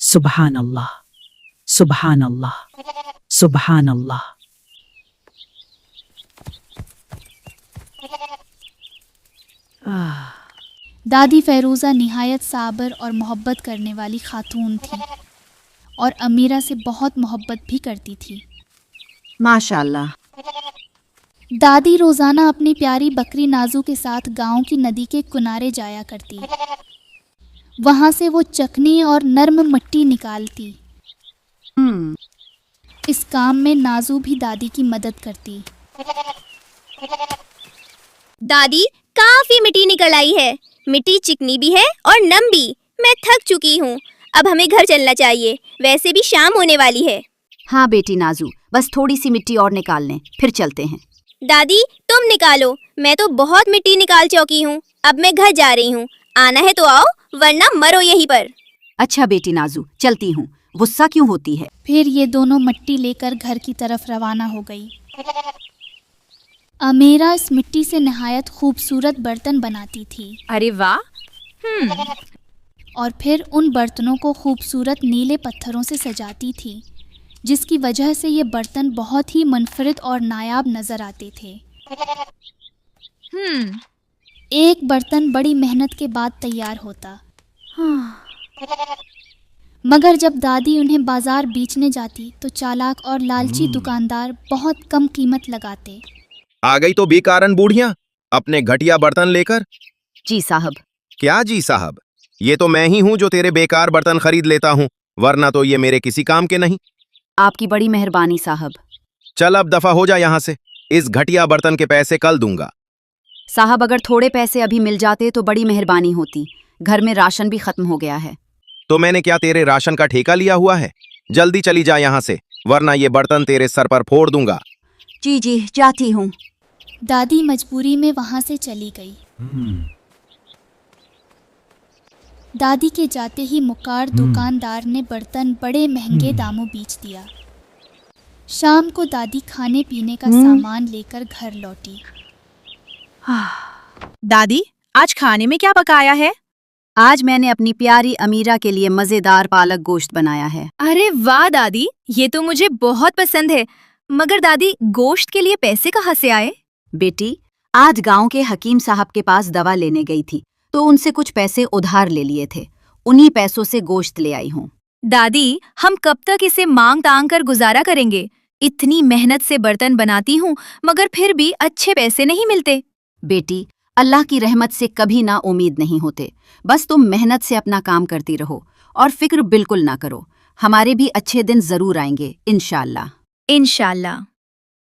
सुभान अल्लाह, सुभान अल्लाह, सुभान अल्लाह। दादी फ़ैरूज़ा निहायत साबर और मोहब्बत करने वाली खातून थी और अमीरा से बहुत मोहब्बत भी करती थी। माशाल्लाह। दादी रोज़ाना अपनी प्यारी बकरी नाजू के साथ गांव की नदी के किनारे जाया करती। वहाँ से वो चकनी और नर्म मिट्टी निकालती। इस काम में नाजू भी दादी की मदद करती। दादी, काफी मिट्टी निकल आई है। मिट्टी चिकनी भी है और नम भी। मैं थक चुकी हूँ। अब हमें घर चलना चाहिए। वैसे भी शाम होने वाली है। हाँ बेटी नाजू, बस थोड़ी सी मिट्टी और निकाल लें, फिर चलते हैं। दादी, तुम निकालो। मैं तो बहुत मिट्टी निकाल चुकी हूँ। अब मैं घर जा रही हूँ। आना है तो आओ, वरना मरो यहीं पर। अच्छा बेटी नाजू, चलती हूँ। गुस्सा क्यों होती है? फिर ये दोनों मिट्टी लेकर घर की तरफ रवाना हो गई। अमीरा इस मिट्टी से नहायत खूबसूरत बर्तन बनाती थी। अरे वाह। और फिर उन बर्तनों को खूबसूरत नीले पत्थरों से सजाती थी, जिसकी वजह से ये बर्तन बहुत ही मुनफरिद और नायाब नजर आते थे। एक बर्तन बड़ी मेहनत के बाद तैयार होता। मगर जब दादी उन्हें बाजार बेचने जाती तो चालाक और लालची दुकानदार बहुत कम कीमत लगाते। आ गई तो बेकारन बूढ़ियां अपने घटिया बर्तन लेकर। जी साहब। क्या जी साहब? ये तो मैं ही हूँ जो तेरे बेकार बर्तन खरीद लेता हूँ, वरना तो ये मेरे किसी काम के नहीं। आपकी बड़ी मेहरबानी साहब। चल अब दफा हो जा यहाँ से। इस घटिया बर्तन के पैसे कल दूंगा। साहब, अगर थोड़े पैसे अभी मिल जाते तो बड़ी मेहरबानी होती। घर में राशन भी खत्म हो गया है। तो मैंने क्या तेरे राशन का ठेका लिया हुआ है? जल्दी चली जा यहाँ से, वरना ये बर्तन तेरे सर पर फोड़ दूंगा। जी जी, जाती हूँ। दादी मजबूरी में वहां से चली गई। दादी के जाते ही मुकार दुकानदार ने बर्तन बड़े महंगे दामों बेच दिया। शाम को दादी खाने पीने का सामान लेकर घर लौटी। दादी, आज खाने में क्या पकाया है? आज मैंने अपनी प्यारी अमीरा के लिए मजेदार पालक गोश्त बनाया है। अरे वाह दादी, ये तो मुझे बहुत पसंद है। मगर दादी, गोश्त के लिए पैसे कहाँ से आए? बेटी, आज गांव के हकीम साहब के पास दवा लेने गई थी, तो उनसे कुछ पैसे उधार ले लिए थे। उन्हीं पैसों से गोश्त ले आई हूँ। दादी, हम कब तक इसे मांग तांग कर गुजारा करेंगे? इतनी मेहनत से बर्तन बनाती हूँ, मगर फिर भी अच्छे पैसे नहीं मिलते। बेटी, अल्लाह की रहमत से कभी ना उम्मीद नहीं होते। बस तुम मेहनत से अपना काम करती रहो और फिक्र बिल्कुल ना करो। हमारे भी अच्छे दिन जरूर आएंगे, इंशाअल्लाह। इंशाअल्लाह।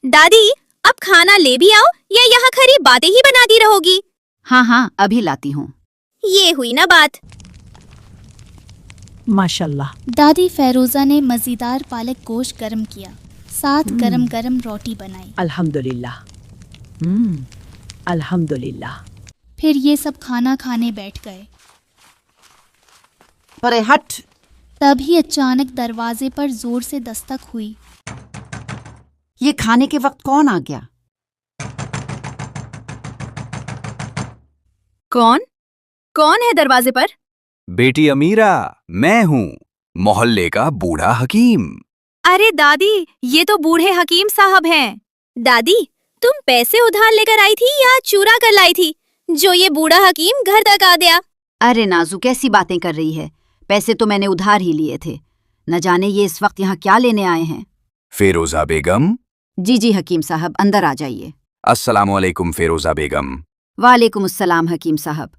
दादी, अब खाना ले भी आओ या यहाँ खरी बातें ही बनाती रहोगी? हाँ हाँ, अभी लाती हूँ। ये हुई ना बात। माशाल्लाह। दादी फ़ैरूज़ा ने मज़ेदार पालक गोश्त गर्म किया, साथ गरम गरम रोटी बनाई। अल्हम्दुलिल्लाह। अल्हम्दुलिल्लाह। फिर ये सब खाना खाने बैठ गए। अरे हट। तभी अचानक दरवाजे पर जोर से दस्तक हुई। ये खाने के वक्त कौन आ गया? कौन? कौन है दरवाजे पर? बेटी अमीरा, मैं हूँ, मोहल्ले का बूढ़ा हकीम। अरे दादी, ये तो बूढ़े हकीम साहब हैं। दादी, तुम पैसे उधार लेकर आई थी या चुरा कर लाई थी, जो ये बूढ़ा हकीम घर तक आ गया? अरे नाजू, कैसी बातें कर रही है? पैसे तो मैंने उधार ही लिए थे। न जाने ये इस वक्त यहाँ क्या लेने आए हैं। फेरोजा बेगम। जी जी हकीम साहब, अंदर आ जाइए। अस्सलाम वालेकुम फेरोजा बेगम। वालेकुम अस्सलाम हकीम साहब।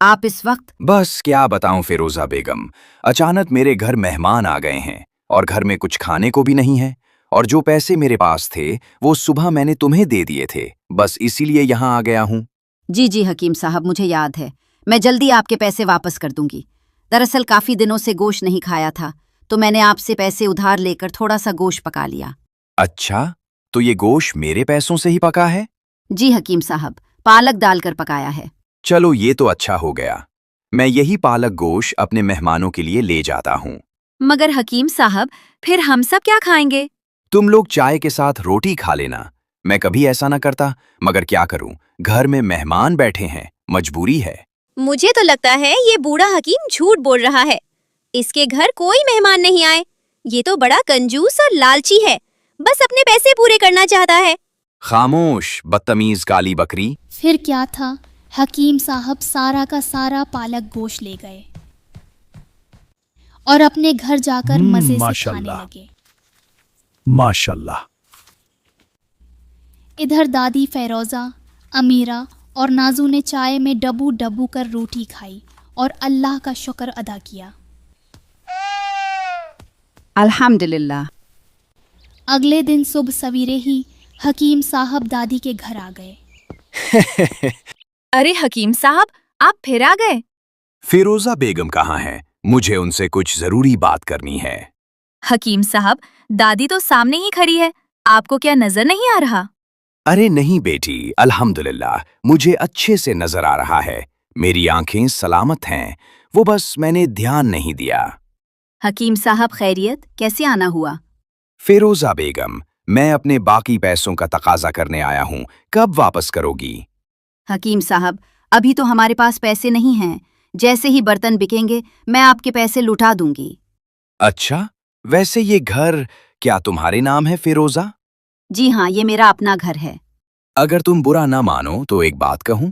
आप इस वक्त? बस क्या बताऊं फेरोजा बेगम, अचानक मेरे घर मेहमान आ गए हैं और घर में कुछ खाने को भी नहीं है। और जो पैसे मेरे पास थे वो सुबह मैंने तुम्हें दे दिए थे, बस इसीलिए यहाँ आ गया हूँ। जी जी हकीम साहब, मुझे याद है। मैं जल्दी आपके पैसे वापस कर दूंगी। दरअसल काफी दिनों से गोश्त नहीं खाया था, तो मैंने आपसे पैसे उधार लेकर थोड़ा सा गोश्त पका लिया। अच्छा, तो ये गोश्त मेरे पैसों से ही पका है? जी हकीम साहब, पालक डालकर पकाया है। चलो ये तो अच्छा हो गया। मैं यही पालक गोश्त अपने मेहमानों के लिए ले जाता हूँ। मगर हकीम साहब, फिर हम सब क्या खाएंगे? तुम लोग चाय के साथ रोटी खा लेना। मैं कभी ऐसा ना करता, मगर क्या करूं, घर में मेहमान बैठे हैं, मजबूरी है। मुझे तो लगता है ये बूढ़ा हकीम झूठ बोल रहा है। इसके घर कोई मेहमान नहीं आए। ये तो बड़ा कंजूस और लालची है, बस अपने पैसे पूरे करना चाहता है। खामोश बदतमीज काली बकरी। फिर क्या था, हकीम साहब सारा का सारा पालक गोश्त ले गए और अपने घर जाकर मजे से खाने माशाल्लाह। लगे। माशाल्लाह। इधर दादी फेरोजा, अमीरा और नाजू ने चाय में डबू डबू कर रोटी खाई और अल्लाह का शुक्र अदा किया। अल्हम्दुलिल्लाह। अगले दिन सुबह सवेरे ही हकीम साहब दादी के घर आ गए। अरे हकीम साहब, आप फिर आ गए। फिरोजा बेगम कहाँ है? मुझे उनसे कुछ जरूरी बात करनी है। हकीम साहब, दादी तो सामने ही खड़ी है, आपको क्या नजर नहीं आ रहा? अरे नहीं बेटी, अल्हम्दुलिल्लाह मुझे अच्छे से नजर आ रहा है। मेरी आंखें सलामत हैं, वो बस मैंने ध्यान नहीं दिया। हकीम साहब खैरियत, कैसे आना हुआ? फिरोजा बेगम, मैं अपने बाकी पैसों का तकाजा करने आया हूँ, कब वापस करोगी? हकीम साहब, अभी तो हमारे पास पैसे नहीं हैं। जैसे ही बर्तन बिकेंगे मैं आपके पैसे लुटा दूंगी। अच्छा, वैसे ये घर क्या तुम्हारे नाम है फिरोजा? जी हाँ, ये मेरा अपना घर है। अगर तुम बुरा ना मानो तो एक बात कहूँ?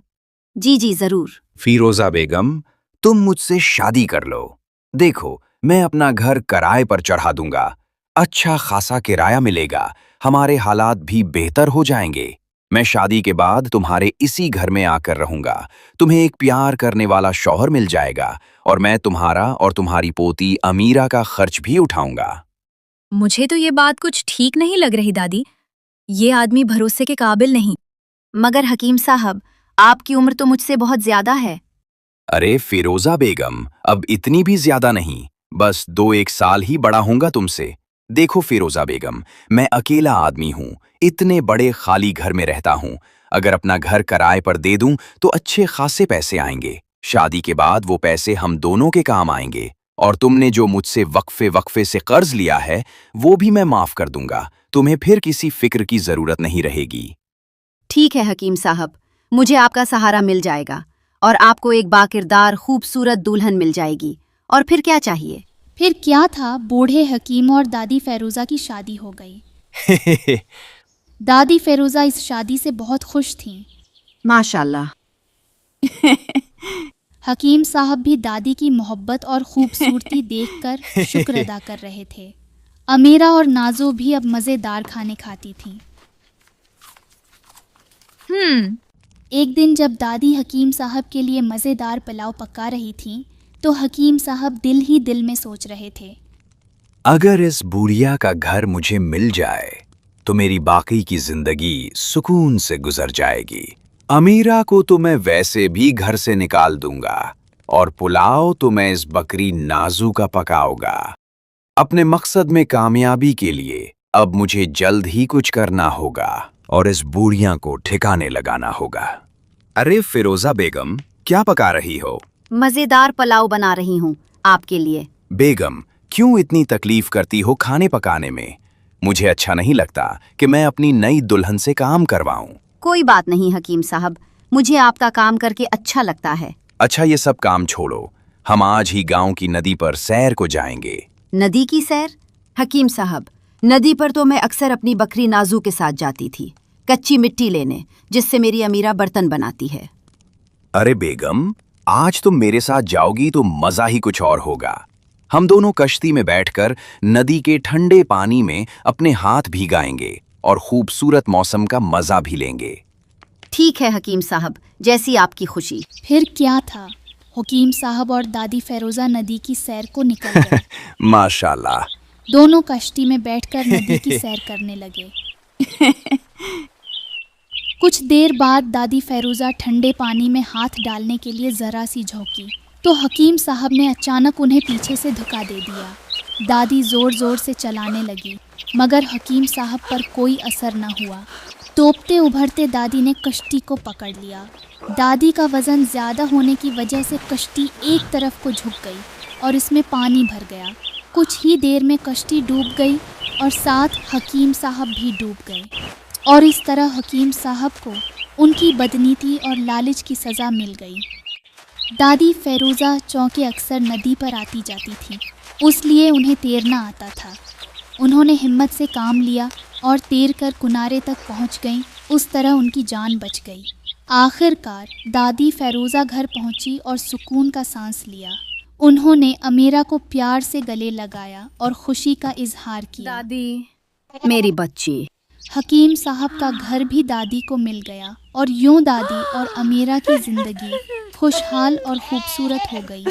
जी जी जरूर। फिरोजा बेगम, तुम मुझसे शादी कर लो। देखो, मैं अपना घर किराए पर चढ़ा दूंगा, अच्छा खासा किराया मिलेगा, हमारे हालात भी बेहतर हो जाएंगे। मैं शादी के बाद तुम्हारे इसी घर में आकर रहूंगा, तुम्हें एक प्यार करने वाला शौहर मिल जाएगा और मैं तुम्हारा और तुम्हारी पोती अमीरा का खर्च भी उठाऊंगा। मुझे तो ये बात कुछ ठीक नहीं लग रही दादी, ये आदमी भरोसे के काबिल नहीं। मगर हकीम साहब, आपकी उम्र तो मुझसे बहुत ज्यादा है। अरे फिरोजा बेगम, अब इतनी भी ज्यादा नहीं, बस 2-1 साल ही बड़ा होऊंगा तुमसे। देखो फिरोजा बेगम, मैं अकेला आदमी हूँ, इतने बड़े खाली घर में रहता हूँ। अगर अपना घर किराए पर दे दूं तो अच्छे खासे पैसे आएंगे। शादी के बाद वो पैसे हम दोनों के काम आएंगे और तुमने जो मुझसे वक्फे से कर्ज लिया है वो भी मैं माफ कर दूंगा। तुम्हें फिर किसी फिक्र की जरूरत नहीं रहेगी। ठीक है हकीम साहब, मुझे आपका सहारा मिल जाएगा और आपको एक बाकिरदार खूबसूरत दुल्हन मिल जाएगी। और फिर क्या चाहिए? फिर क्या था, बूढ़े हकीम और दादी फेरोजा की शादी हो गई। दादी फेरोजा इस शादी से बहुत खुश थीं। माशाल्लाह। हकीम साहब भी दादी की मोहब्बत और खूबसूरती देखकर शुक्र अदा कर रहे थे। अमीरा और नाजो भी अब मज़ेदार खाने खाती थीं। एक दिन जब दादी हकीम साहब के लिए मज़ेदार पुलाव पका रही थीं, तो हकीम साहब दिल ही दिल में सोच रहे थे, अगर इस बुढ़िया का घर मुझे मिल जाए तो मेरी बाकी की जिंदगी सुकून से गुजर जाएगी। अमीरा को तो मैं वैसे भी घर से निकाल दूंगा और पुलाव तो मैं इस बकरी नाजू का पकाऊंगा। अपने मकसद में कामयाबी के लिए अब मुझे जल्द ही कुछ करना होगा और इस बुढ़िया को ठिकाने लगाना होगा। अरे फिरोजा बेगम, क्या पका रही हो? मजेदार पुलाव बना रही हूँ आपके लिए। बेगम, क्यों इतनी तकलीफ करती हो खाने पकाने में? मुझे अच्छा नहीं लगता कि मैं अपनी नई दुल्हन से काम करवाऊं। कोई बात नहीं हकीम साहब, मुझे आपका काम करके अच्छा लगता है। अच्छा, ये सब काम छोड़ो, हम आज ही गांव की नदी पर सैर को जाएंगे। नदी की सैर? हकीम साहब, नदी पर तो मैं अक्सर अपनी बकरी नाजू के साथ जाती थी, कच्ची मिट्टी लेने, जिससे मेरी अमीरा बर्तन बनाती है। अरे बेगम, आज तुम मेरे साथ जाओगी तो मजा ही कुछ और होगा। हम दोनों कश्ती में बैठकर नदी के ठंडे पानी में अपने हाथ भिगाएंगे और खूबसूरत मौसम का मजा भी लेंगे। ठीक है हकीम साहब, जैसी आपकी खुशी। फिर क्या था, हकीम साहब और दादी फेरोजा नदी की सैर को निकल गए। माशाल्लाह। दोनों कश्ती में बैठकर नदी की सैर करने लगे। कुछ देर बाद दादी फेरोजा ठंडे पानी में हाथ डालने के लिए जरा सी झोंकी तो हकीम साहब ने अचानक उन्हें पीछे से धक्का दे दिया। दादी जोर जोर से चलाने लगी, मगर हकीम साहब पर कोई असर न हुआ। तोपते उभरते दादी ने कश्ती को पकड़ लिया। दादी का वजन ज़्यादा होने की वजह से कश्ती एक तरफ को झुक गई और इसमें पानी भर गया। कुछ ही देर में कश्ती डूब गई और साथ हकीम साहब भी डूब गए। और इस तरह हकीम साहब को उनकी बदनीति और लालच की सज़ा मिल गई। दादी फेरोज़ा चौंके अक्सर नदी पर आती जाती थी, उसलिए उन्हें तैरना आता था। उन्होंने हिम्मत से काम लिया और तैर कर किनारे तक पहुंच गईं। उस तरह उनकी जान बच गई। आखिरकार दादी फेरोज़ा घर पहुंची और सुकून का सांस लिया। उन्होंने अमीरा को प्यार से गले लगाया और खुशी का इजहार किया। दादी, मेरी बच्ची। हकीम साहब का घर भी दादी को मिल गया और यूं दादी और अमीरा की जिंदगी खुशहाल और खूबसूरत हो गई।